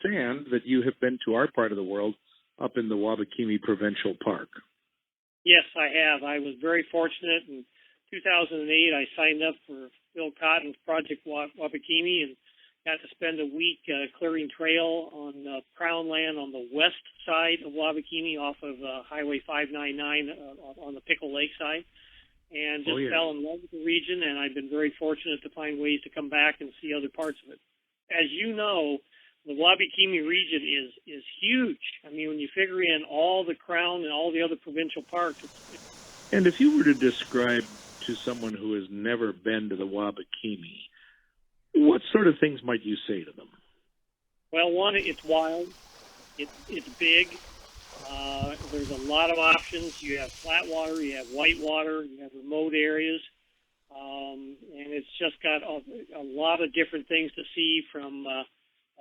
understand that you have been to our part of the world up in the Wabakimi Provincial Park. Yes, I have. I was very fortunate. In 2008, I signed up for Phil Cotton's Project Wabakimi and got to spend a week clearing trail on Crown land on the west side of Wabakimi off of Highway 599 on the Pickle Lake side. And just fell in love with the region, and I've been very fortunate to find ways to come back and see other parts of it. As you know, the Wabakimi region is huge. I mean, when you figure in all the Crown and all the other provincial parks. And if you were to describe to someone who has never been to the Wabakimi, what sort of things might you say to them? Well, one, it's wild. It's big. There's a lot of options. You have flat water, you have white water, you have remote areas, and it's just got a lot of different things to see, from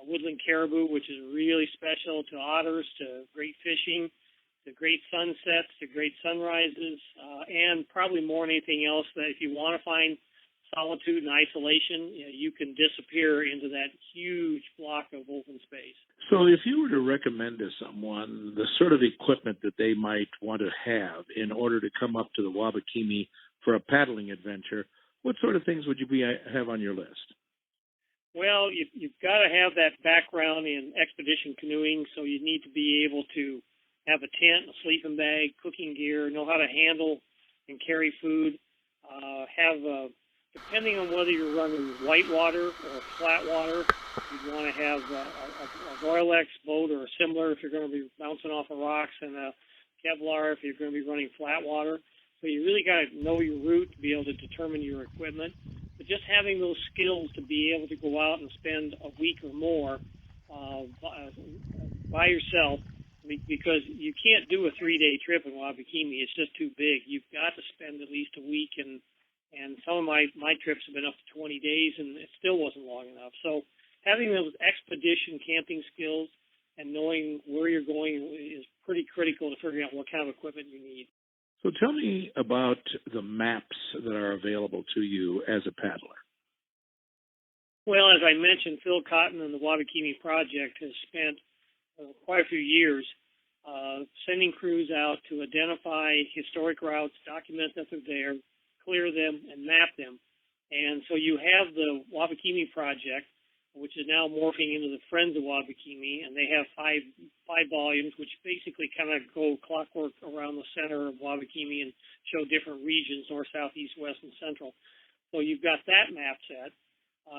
woodland caribou, which is really special, to otters, to great fishing, to great sunsets, to great sunrises, and probably more than anything else, that if you want to find solitude and isolation, you can disappear into that huge block of open space. So if you were to recommend to someone the sort of equipment that they might want to have in order to come up to the Wabakimi for a paddling adventure, what sort of things would you have on your list? Well, you've got to have that background in expedition canoeing, so you need to be able to have a tent, a sleeping bag, cooking gear, know how to handle and carry food, depending on whether you're running white water or flat water, you'd want to have a Royalex boat or a similar if you're going to be bouncing off of rocks, and a Kevlar if you're going to be running flat water. So you really got to know your route to be able to determine your equipment. But just having those skills to be able to go out and spend a week or more by yourself, because you can't do a 3-day trip in Wabakimi. It's just too big. You've got to spend at least a week, and some of my trips have been up to 20 days, and it still wasn't long enough. So having those expedition camping skills and knowing where you're going is pretty critical to figuring out what kind of equipment you need. So tell me about the maps that are available to you as a paddler. Well, as I mentioned, Phil Cotton and the Wabakimi Project has spent quite a few years sending crews out to identify historic routes, document that they're there, clear them, and map them. And so you have the Wabakimi Project, which is now morphing into the Friends of Wabakimi, and they have five volumes, which basically kind of go clockwork around the center of Wabakimi and show different regions, north, south, east, west, and central. So you've got that map set.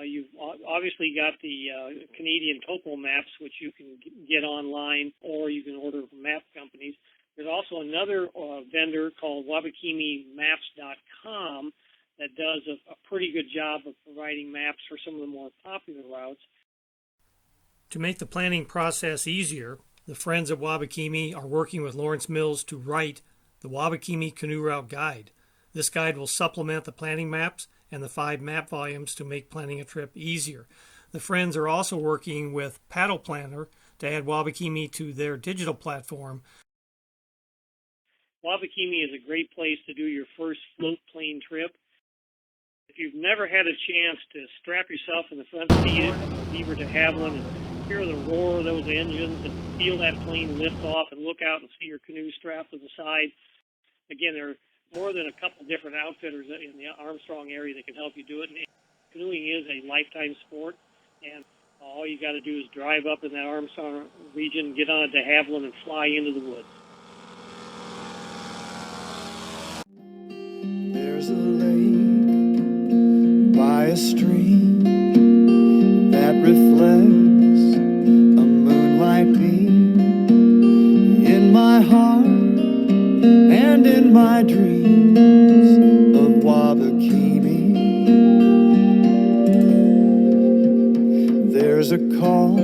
You've obviously got the Canadian topo maps, which you can get online, or you can order from map companies. There's also another vendor called WabakimiMaps.com that does a pretty good job of providing maps for some of the more popular routes. To make the planning process easier, the Friends of Wabakimi are working with Lawrence Mills to write the Wabakimi Canoe Route Guide. This guide will supplement the planning maps and the 5 map volumes to make planning a trip easier. The Friends are also working with Paddle Planner to add Wabakimi to their digital platform. Wabakimi is a great place to do your first float plane trip. If you've never had a chance to strap yourself in the front seat of Beaver de Havilland and hear the roar of those engines and feel that plane lift off and look out and see your canoe strapped to the side, again, there are more than a couple different outfitters in the Armstrong area that can help you do it. And canoeing is a lifetime sport, and all you got to do is drive up in that Armstrong region, get on a de Havilland, and fly into the woods. There's a lake by a stream that reflects a moonlight beam in my heart and in my dreams of Wabakimi. There's a call